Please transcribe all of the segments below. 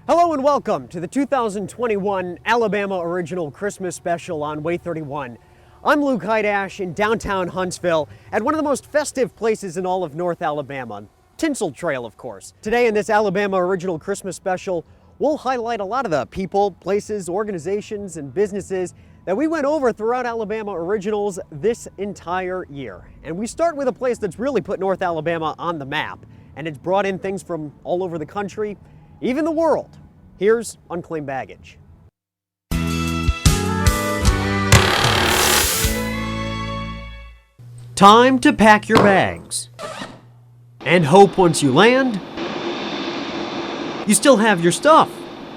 Hello and welcome to the 2021 Alabama Original Christmas Special on WAAY 31. I'm Luke Hydash in downtown Huntsville at one of the most festive places in all of North Alabama, Tinsel Trail, of course. Today in this Alabama Original Christmas Special, we'll highlight a lot of the people, places, organizations, and businesses that we went over throughout Alabama Originals this entire year. And we start with a place that's really put North Alabama on the map, and it's brought in things from all over the country, even the world. Here's Unclaimed Baggage. Time to pack your bags. And hope once you land, you still have your stuff.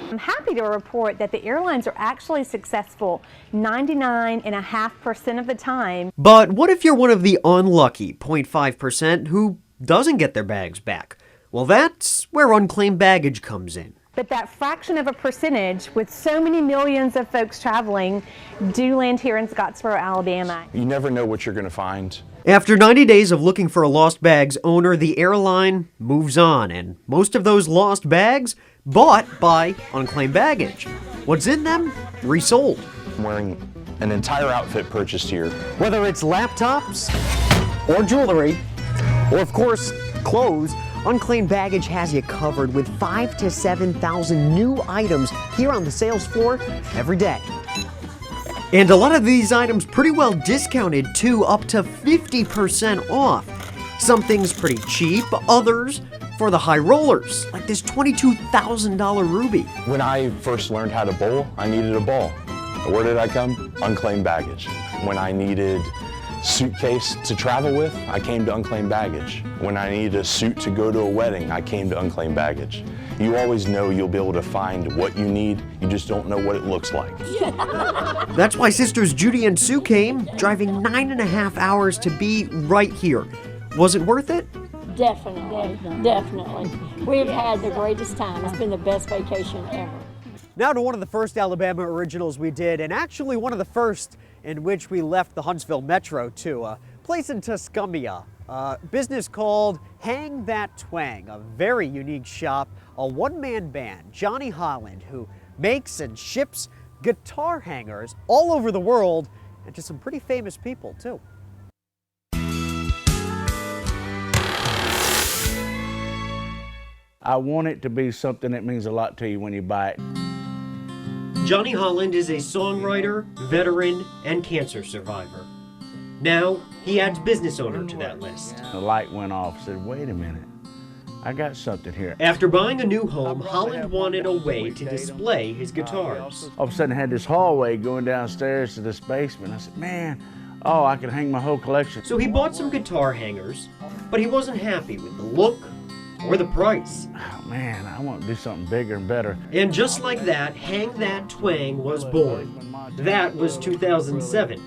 I'm happy to report that the airlines are actually successful 99.5% of the time. But what if you're one of the unlucky 0.5% who doesn't get their bags back? Well, that's where Unclaimed Baggage comes in. But that fraction of a percentage, with so many millions of folks traveling, do land here in Scottsboro, Alabama. You never know what you're going to find. After 90 days of looking for a lost bags owner, the airline moves on, and most of those lost bags bought by Unclaimed Baggage. What's in them? Resold. I'm wearing an entire outfit purchased here. Whether it's laptops, or jewelry, or of course, clothes, Unclaimed Baggage has you covered with 5,000 to 7,000 new items here on the sales floor every day. And a lot of these items pretty well discounted too, up to 50% off. Some things pretty cheap, others for the high rollers, like this $22,000 ruby. When I first learned how to bowl, I needed a ball. Where did I come? Unclaimed Baggage. When I needed suitcase to travel with, I came to Unclaimed Baggage. When I needed a suit to go to a wedding, I came to Unclaimed Baggage. You always know you'll be able to find what you need, you just don't know what it looks like. That's why sisters Judy and Sue came, driving 9.5 hours to be right here. Was it worth it? Definitely, definitely. We've had the greatest time. It's been the best vacation ever. Now to one of the first Alabama Originals we did, and actually one of the first in which we left the Huntsville Metro to a place in Tuscumbia, a business called Hang That Twang, a very unique shop, a one-man band, Johnny Holland, who makes and ships guitar hangers all over the world, and to some pretty famous people too. I want it to be something that means a lot to you when you buy it. Johnny Holland is a songwriter, veteran, and cancer survivor. Now, he adds business owner to that list. The light went off, said, wait a minute, I got something here. After buying a new home, Holland wanted a way to display his guitars. All of a sudden I had this hallway going downstairs to this basement. I said, man, oh, I can hang my whole collection. So he bought some guitar hangers, but he wasn't happy with the look or the price. Oh man, I want to do something bigger and better. And just like that, Hang That Twang was born. That was 2007.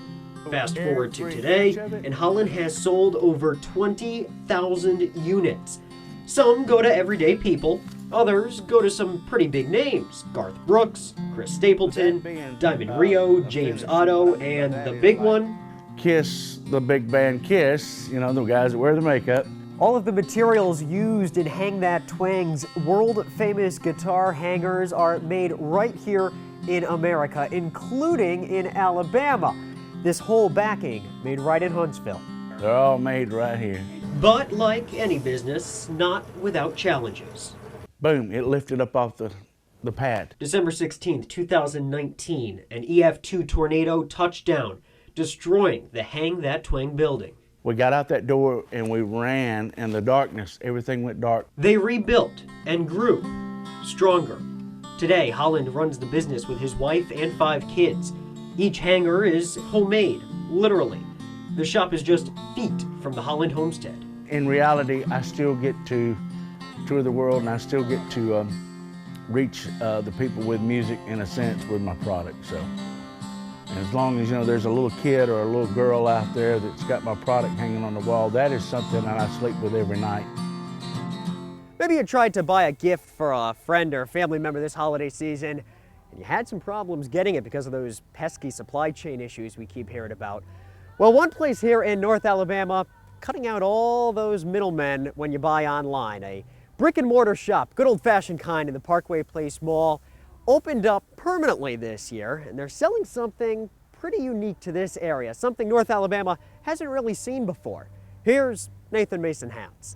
Fast forward to today, and Holland has sold over 20,000 units. Some go to everyday people, others go to some pretty big names. Garth Brooks, Chris Stapleton, Diamond Rio, James Otto, and the big one, Kiss, the big band Kiss, you know, the guys that wear the makeup. all of the materials used in Hang That Twang's world-famous guitar hangers are made right here in America, including in Alabama. This whole backing made right in Huntsville. They're all made right here. But like any business, not without challenges. Boom, it lifted up off the pad. December 16th, 2019, an EF2 tornado touched down, destroying the Hang That Twang building. We got out that door and we ran in the darkness. Everything went dark. They rebuilt and grew stronger. Today, Holland runs the business with his wife and 5 kids. Each hanger is homemade, literally. The shop is just feet from the Holland homestead. In reality, I still get to tour the world and I still get to reach the people with music, in a sense, with my product. So, and as long as, you know, there's a little kid or a little girl out there that's got my product hanging on the wall, that is something that I sleep with every night. Maybe you tried to buy a gift for a friend or family member this holiday season, and you had some problems getting it because of those pesky supply chain issues we keep hearing about. Well, one place here in North Alabama, cutting out all those middlemen when you buy online, a brick and mortar shop, good old-fashioned kind in the Parkway Place Mall, opened up permanently this year, and they're selling something pretty unique to this area, something North Alabama hasn't really seen before. Here's Nathan Mason Hats.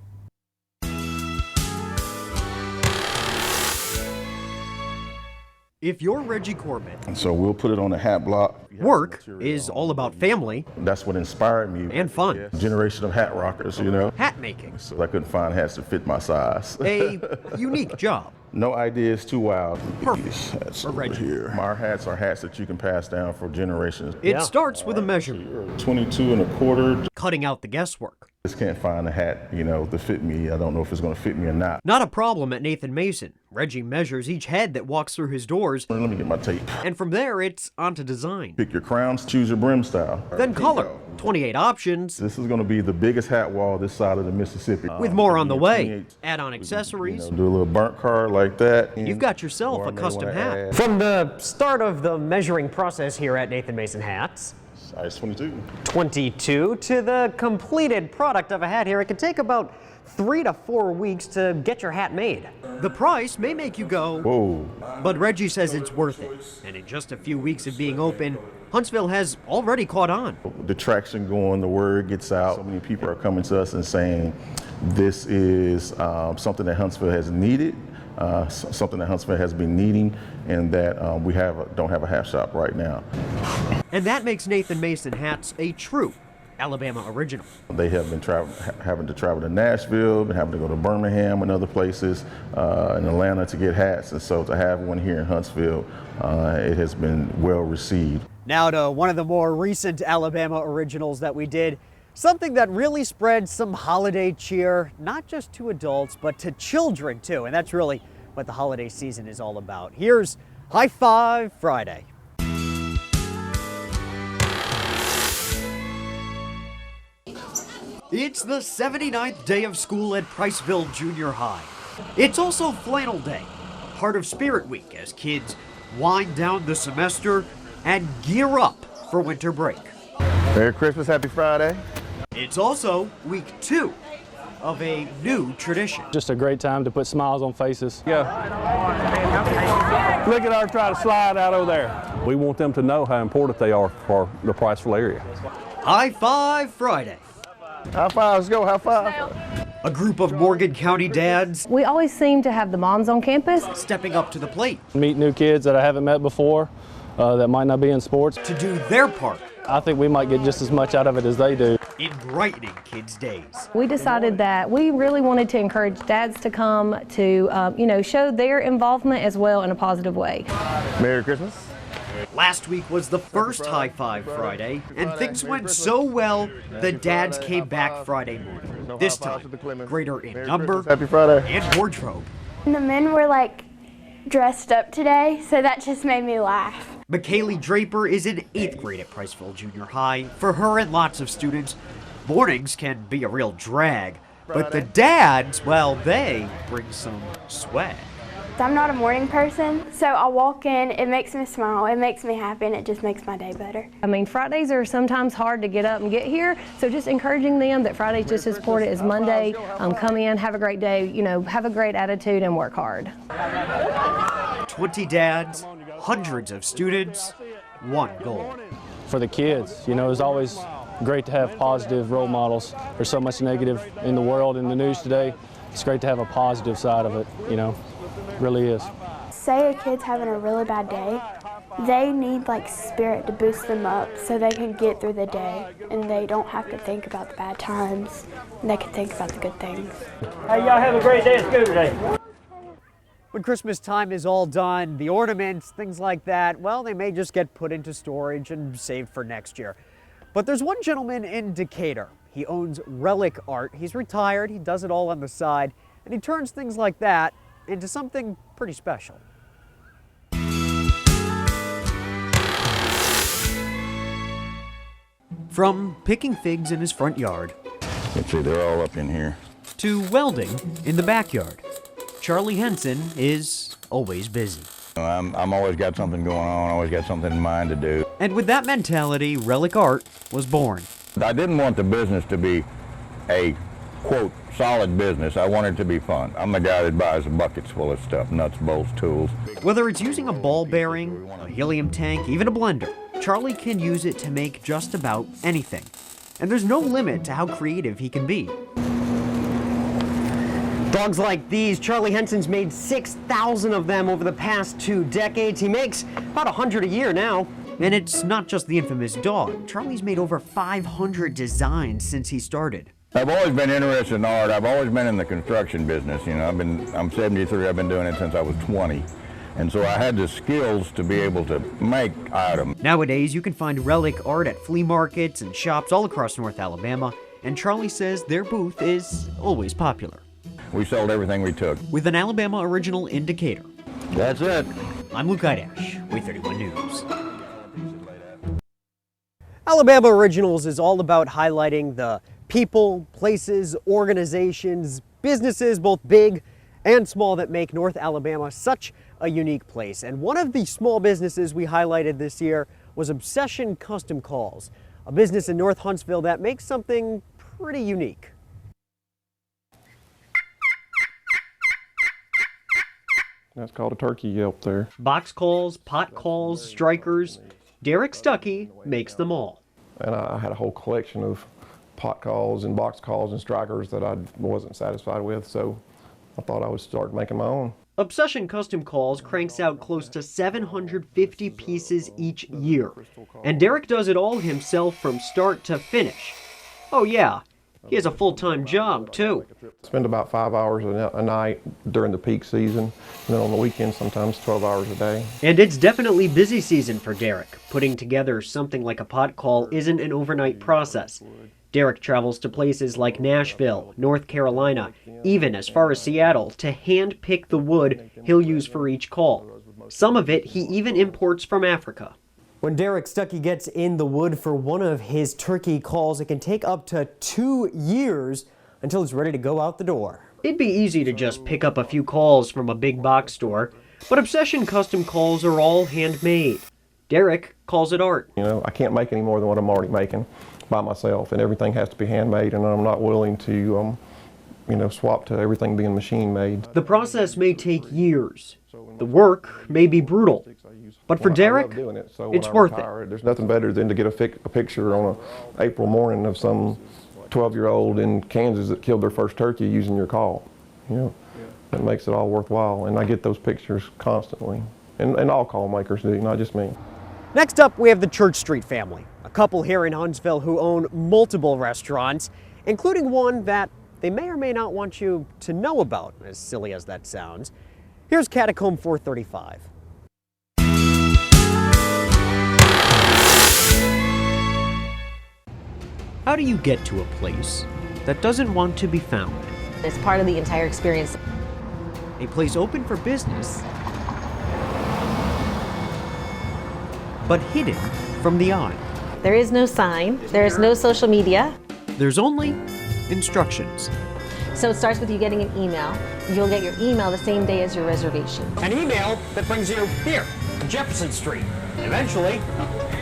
If you're Reggie Corbett, And so we'll put it on the hat block. work is all about family That's what inspired me. and fun. Generation of hat rockers, you know. Hat making, So I couldn't find hats that fit my size. a unique job. No idea is too wild. Perfect These hats for over Reggie. here. Our hats are hats that you can pass down for generations. It starts with a measurement, 22 and a quarter. cutting out the guesswork. Just can't find a hat, you know, to fit me. I don't know if it's going to fit me or not. Not a problem at Nathan Mason. Reggie measures each head that walks through his doors, Let me get my tape. and from there it's on to design. Pick your crowns, choose your brim style. Then color, 28 options, This is going to be the biggest hat wall this side of the Mississippi. with more on the way. 28. Add on accessories. Do a little burnt card like that. You've got yourself Or I a may custom wanna hat. add From the start of the measuring process here at Nathan Mason Hats, Size 22. 22 to the completed product of a hat here, it can take about 3 to 4 weeks to get your hat made. The price may make you go, Whoa. but Reggie says it's worth it. And in just a few weeks of being open, Huntsville has already caught on. The traction going, the word gets out. So many people are coming to us and saying this is something that Huntsville has needed, something that Huntsville has been needing, and that we don't have a hat shop right now. And that makes Nathan Mason Hats a true Alabama original. They have been having to travel to Nashville, been having to go to Birmingham and other places in Atlanta to get hats, and so to have one here in Huntsville, it has been well received. Now to one of the more recent Alabama originals that we did, something that really spread some holiday cheer, not just to adults, but to children too, and that's really what the holiday season is all about. Here's High Five Friday. It's the 79th day of school at Priceville Junior High. It's also Flannel Day, part of Spirit Week as kids wind down the semester and gear up for winter break. Merry Christmas, Happy Friday. It's also week 2 of a new tradition. Just a great time to put smiles on faces. Look at our try to slide out over there. We want them to know how important they are for the Priceville area. High Five Friday. High five, let's go, high five. A group of Morgan County dads We always seem to have the moms on campus. stepping up to the plate Meet new kids that I haven't met before that might not be in sports. to do their part I think we might get just as much out of it as they do. in brightening kids' days. We decided that we really wanted to encourage dads to come to, show their involvement as well in a positive way. Merry Christmas. Last week was the first High Five Friday, and things went so well, the dads came back Friday morning. This time, greater in number Happy Friday. and wardrobe. The men were like dressed up today, so that just made me laugh. McKaylee Draper is in 8th grade at Priceville Junior High. For her and lots of students, mornings can be a real drag, but the dads, well, they bring some swag. I'm not a morning person, so I walk in, it makes me smile, it makes me happy, and it just makes my day better. I mean, Fridays are sometimes hard to get up and get here, so just encouraging them that Friday's just as important as Monday. Come in, have a great day, have a great attitude and work hard. 20 dads, hundreds of students, one goal. For the kids, it's always great to have positive role models. There's so much negative in the world, in the news today. It's great to have a positive side of it, really is. Say a kid's having a really bad day, they need like spirit to boost them up so they can get through the day and they don't have to think about the bad times, and they can think about the good things. Hey, y'all have a great day at school today. When Christmas time is all done, the ornaments, things like that, well, they may just get put into storage and saved for next year. But there's one gentleman in Decatur. He owns Relic Art. He's retired, he does it all on the side, and he turns things like that into something pretty special. From picking figs in his front yard Let's see, they're all up in here. to welding in the backyard, Charlie Henson is always busy. I'm always got something going on, always got something in mind to do. And with that mentality, Relic Art was born. I didn't want the business to be a, quote, solid business. I want it to be fun. I'm the guy that buys buckets full of stuff, nuts, bolts, tools. Whether it's using a ball bearing, a helium tank, even a blender, Charlie can use it to make just about anything. And there's no limit to how creative he can be. Dogs like these, Charlie Henson's made 6,000 of them over the past 2 decades. He makes about 100 a year now. And it's not just the infamous dog. Charlie's made over 500 designs since he started. I've always been interested in art. I've always been in the construction business. You know, I'm 73. I've been doing it since I was 20. And so I had the skills to be able to make items. Nowadays, you can find Relic Art at flea markets and shops all across North Alabama. And Charlie says their booth is always popular. We sold everything we took. With an Alabama Original indicator. That's it. I'm Luke Idash, WAAY 31 News. Alabama Originals is all about highlighting the people, places, organizations, businesses, both big and small, that make North Alabama such a unique place. And one of the small businesses we highlighted this year was Obsession Custom Calls, a business in North Huntsville that makes something pretty unique. That's called a turkey yelp there. Box calls, pot calls, strikers. Derek Stuckey makes them all. And I had a whole collection of pot calls and box calls and strikers that I wasn't satisfied with, so I thought I would start making my own. Obsession Custom Calls cranks out close to 750 pieces each year. And Derek does it all himself from start to finish. Oh yeah, he has a full-time job too. Spend about 5 hours a night during the peak season, and then on the weekends sometimes 12 hours a day. And it's definitely busy season for Derek. Putting together something like a pot call isn't an overnight process. Derek travels to places like Nashville, North Carolina, even as far as Seattle, to hand-pick the wood he'll use for each call. Some of it he even imports from Africa. When Derek Stuckey gets in the wood for one of his turkey calls, it can take up to 2 years until it's ready to go out the door. It'd be easy to just pick up a few calls from a big box store, but Obsession Custom Calls are all handmade. Derek calls it art. You know, I can't make any more than what I'm already making by myself, and everything has to be handmade, and I'm not willing to, swap to everything being machine made. The process may take years. The work may be brutal. But for Derek, it's worth it. There's nothing better than to get a picture on an April morning of some 12-year-old in Kansas that killed their first turkey using your call. That makes it all worthwhile, and I get those pictures constantly. And all call makers do, not just me. Next up, we have the Church Street family, a couple here in Huntsville who own multiple restaurants, including one that they may or may not want you to know about, as silly as that sounds. Here's Catacomb 435. How do you get to a place that doesn't want to be found? It's part of the entire experience. A place open for business, but hidden from the eye. There is no sign, there is no social media. There's only instructions. So it starts with you getting an email. You'll get your email the same day as your reservation. An email that brings you here, Jefferson Street, and eventually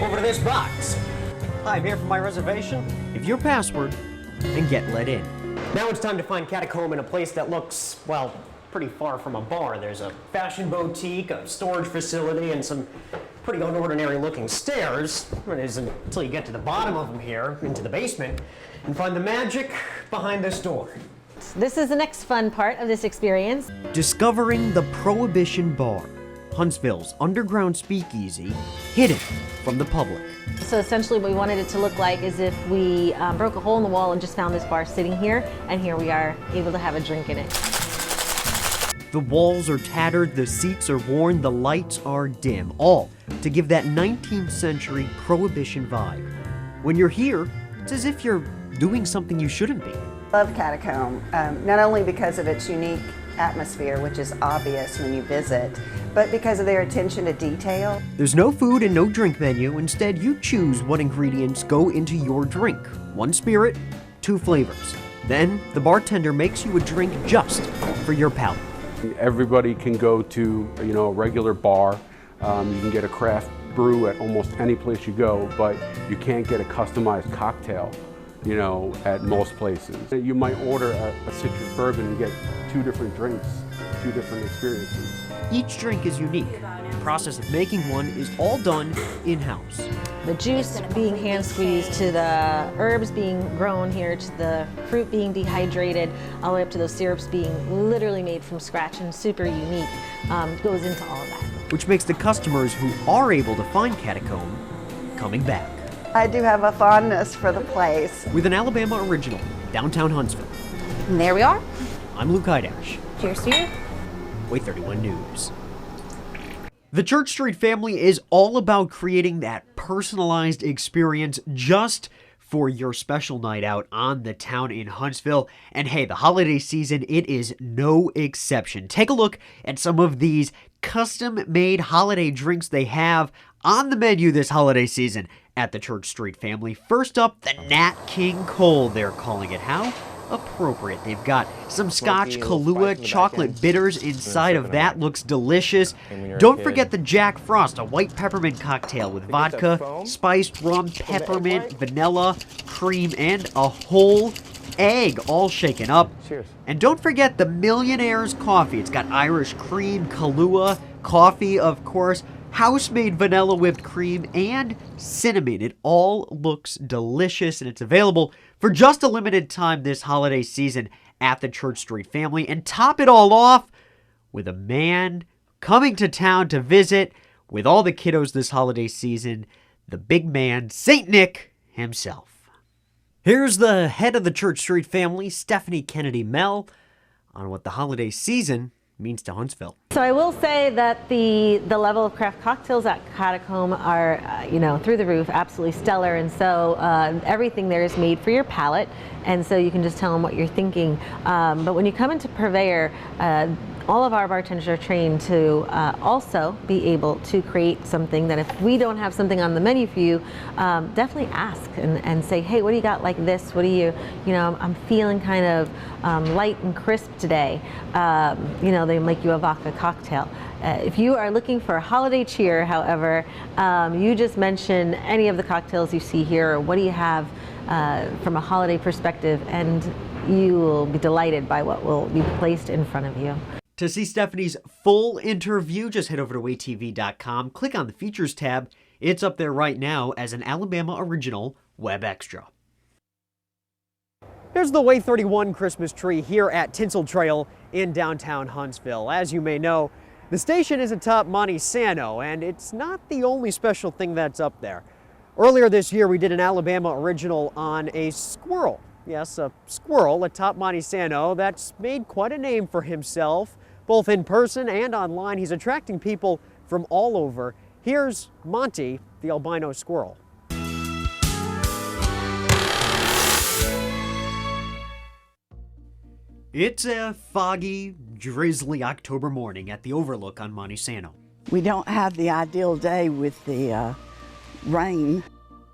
over to this box. Hi, I'm here for my reservation. Give your password and get let in. Now it's time to find Catacomb in a place that looks, well, pretty far from a bar. There's a fashion boutique, a storage facility, and some pretty unordinary looking stairs. It isn't until you get to the bottom of them here, into the basement, and find the magic behind this door. This is the next fun part of this experience. Discovering the Prohibition Bar, Huntsville's underground speakeasy, hidden from the public. So essentially what we wanted it to look like is if we broke a hole in the wall and just found this bar sitting here, and here we are able to have a drink in it. The walls are tattered, the seats are worn, the lights are dim, all to give that 19th century Prohibition vibe. When you're here, it's as if you're doing something you shouldn't be. I love Catacomb, not only because of its unique atmosphere, which is obvious when you visit, but because of their attention to detail. There's no food and no drink menu. Instead, you choose what ingredients go into your drink. 1 spirit, 2 flavors. Then, the bartender makes you a drink just for your palate. Everybody can go to, a regular bar. You can get a craft brew at almost any place you go, but you can't get a customized cocktail you know, at most places. You might order a citrus bourbon and get 2 different drinks, 2 different experiences. Each drink is unique. The process of making one is all done in-house. The juice being hand squeezed, to the herbs being grown here, to the fruit being dehydrated, all the way up to those syrups being literally made from scratch and super unique, goes into all of that. Which makes the customers who are able to find Catacomb coming back. I do have a fondness for the place. With an Alabama original, downtown Huntsville. And there we are. I'm Luke Hydash. Cheers to you. WAAY 31 News. The Church Street family is all about creating that personalized experience just for your special night out on the town in Huntsville. And hey, the holiday season, it is no exception. Take a look at some of these custom-made holiday drinks they have on the menu this holiday season at the Church Street family. First up, the Nat King Cole, they're calling it. How appropriate. They've got some Scotch Kahlua chocolate bitters inside of that. Looks delicious. Don't forget the Jack Frost, a white peppermint cocktail with vodka, spiced rum, peppermint, vanilla, cream, and a whole egg all shaken up. Cheers. And don't forget the Millionaire's Coffee. It's got Irish cream, Kahlua, coffee, of course, house-made vanilla whipped cream, and cinnamon. It all looks delicious, and it's available for just a limited time this holiday season at the Church Street family. And top it all off with a man coming to town to visit with all the kiddos this holiday season, the big man, St. Nick himself. Here's the head of the Church Street family, Stephanie Kennedy Mell, on what the holiday season means to Huntsville. So I will say that the level of craft cocktails at Catacomb are, through the roof, absolutely stellar. And so everything there is made for your palate. And so you can just tell them what you're thinking. But when you come into Purveyor, all of our bartenders are trained to also be able to create something that if we don't have something on the menu for you, definitely ask and say, hey, what do you got like this? What do you, I'm feeling kind of light and crisp today. They make you a vodka cocktail. If you are looking for a holiday cheer, however, you just mention any of the cocktails you see here, or what do you have from a holiday perspective, and you will be delighted by what will be placed in front of you. To see Stephanie's full interview, just head over to WAAYTV.com, click on the Features tab. It's up there right now as an Alabama Original Web Extra. Here's the WAAY 31 Christmas tree here at Tinsel Trail in downtown Huntsville. As you may know, the station is atop Monte Sano, and it's not the only special thing that's up there. Earlier this year, we did an Alabama Original on a squirrel. Yes, a squirrel atop Monte Sano that's made quite a name for himself, both in person and online. He's attracting people from all over. Here's Monty, the albino squirrel. It's a foggy, drizzly October morning at the Overlook on Monte Sano. We don't have the ideal day with the rain.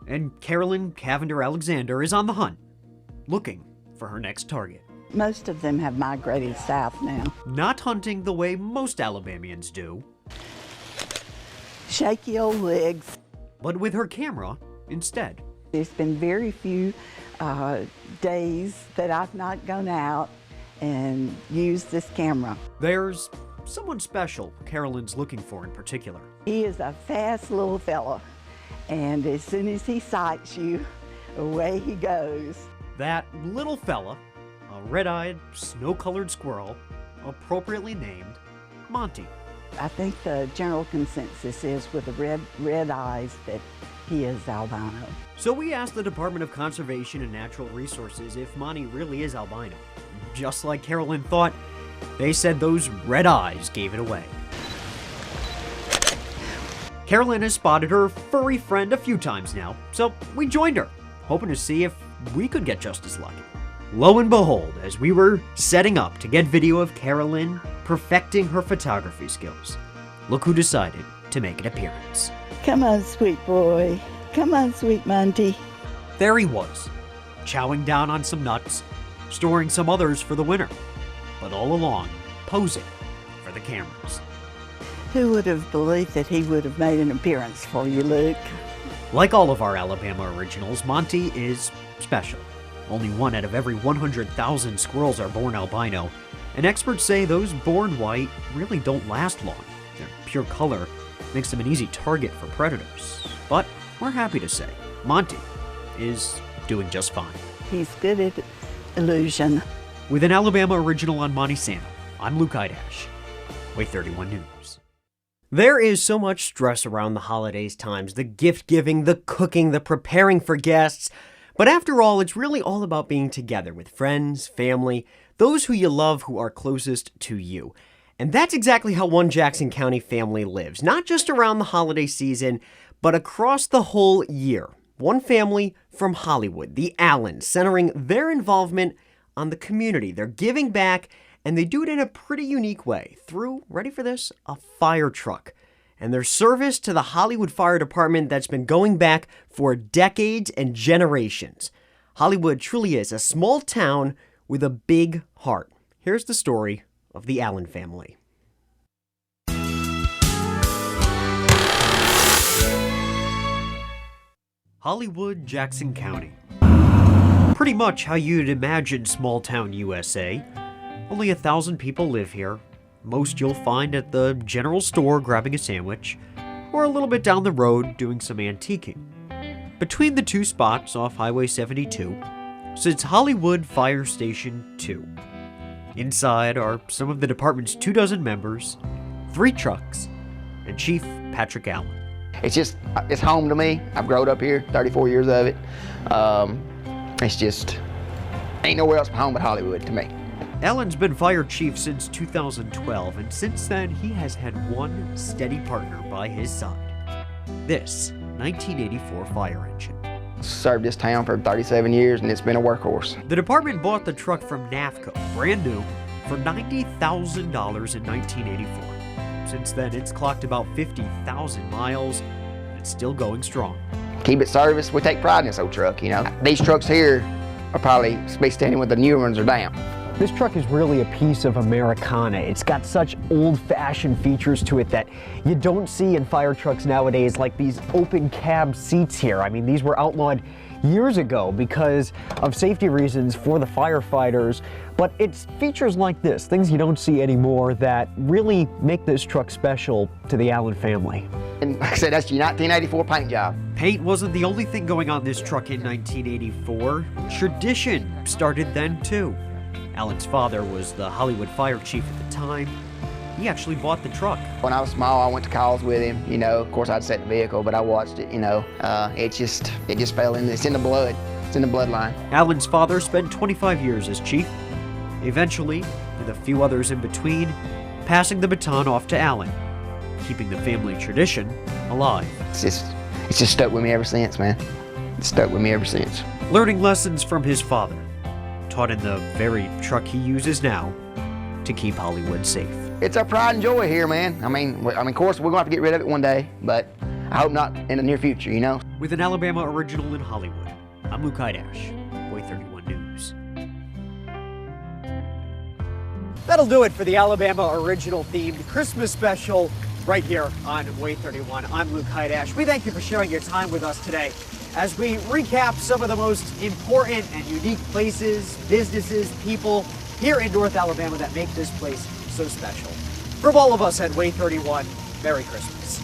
And Carolyn Cavender Alexander is on the hunt, looking for her next target. Most of them have migrated south now. Not hunting the way most Alabamians do. Shaky old legs. But with her camera instead. There's been very few days that I've not gone out and used this camera. There's someone special Carolyn's looking for in particular. He is a fast little fella, and as soon as he sights you, away he goes. That little fella, a red-eyed, snow-colored squirrel, appropriately named Monty. I think the general consensus is with the red eyes that he is albino. So we asked the Department of Conservation and Natural Resources if Monty really is albino. Just like Carolyn thought, they said those red eyes gave it away. Carolyn has spotted her furry friend a few times now, so we joined her, hoping to see if we could get just as lucky. Lo and behold, as we were setting up to get video of Carolyn perfecting her photography skills, look who decided to make an appearance. Come on, sweet boy. Come on, sweet Monty. There he was, chowing down on some nuts, storing some others for the winter, but all along, posing for the cameras. Who would have believed that he would have made an appearance for you, Luke? Like all of our Alabama originals, Monty is special. Only 1 out of every 100,000 squirrels are born albino, and experts say those born white really don't last long. Their pure color makes them an easy target for predators. But we're happy to say Monty is doing just fine. He's good at illusion. With an Alabama original on Monty Santa, I'm Luke Idash, WAAY 31 News. There is so much stress around the holidays times, the gift giving, the cooking, the preparing for guests. But after all, it's really all about being together with friends, family, those who you love who are closest to you. And that's exactly how one Jackson County family lives, not just around the holiday season, but across the whole year. One family from Hollywood, the Allens, centering their involvement on the community. They're giving back, and they do it in a pretty unique way through, ready for this, a fire truck. And their service to the Hollywood Fire Department that's been going back for decades and generations. Hollywood truly is a small town with a big heart. Here's the story of the Allen family. Hollywood, Jackson County. Pretty much how you'd imagine small-town USA. Only 1,000 people live here. Most you'll find at the general store grabbing a sandwich, or a little bit down the road doing some antiquing. Between the two spots off Highway 72 sits Hollywood Fire Station 2. Inside are some of the department's 24 members, 3 trucks, and Chief Patrick Allen. It's home to me. I've grown up here, 34 years of it. It's just, ain't nowhere else home but Hollywood to me. Allen's been fire chief since 2012, and since then he has had one steady partner by his side. This 1984 fire engine. Served this town for 37 years and it's been a workhorse. The department bought the truck from NAFCO, brand new, for $90,000 in 1984. Since then, it's clocked about 50,000 miles, and it's still going strong. Keep it serviced. We take pride in this old truck, you know. These trucks here are probably be standing with the new ones are down. This truck is really a piece of Americana. It's got such old-fashioned features to it that you don't see in fire trucks nowadays, like these open cab seats here. I mean, these were outlawed years ago because of safety reasons for the firefighters, but it's features like this, things you don't see anymore, that really make this truck special to the Allen family. And like I said, that's your 1984 paint job. Paint wasn't the only thing going on this truck in 1984. Tradition started then too. Allen's father was the Hollywood fire chief at the time. He actually bought the truck. When I was small, I went to calls with him, you know. Of course, I'd set the vehicle, but I watched it, you know. It just fell in. It's in the blood. It's in the bloodline. Allen's father spent 25 years as chief. Eventually, with a few others in between, passing the baton off to Allen, keeping the family tradition alive. It's just stuck with me ever since, man. It's stuck with me ever since. Learning lessons from his father, taught in the very truck he uses now to keep Hollywood safe. It's our pride and joy here, man. I mean, of course, we're going to have to get rid of it one day, but I hope not in the near future, you know? With an Alabama original in Hollywood, I'm Luke Idash, WAAY 31 News. That'll do it for the Alabama original themed Christmas special right here on WAAY 31. I'm Luke Idash. We thank you for sharing your time with us today as we recap some of the most important and unique places, businesses, people here in North Alabama that make this place so special. From all of us at WAAY 31, Merry Christmas.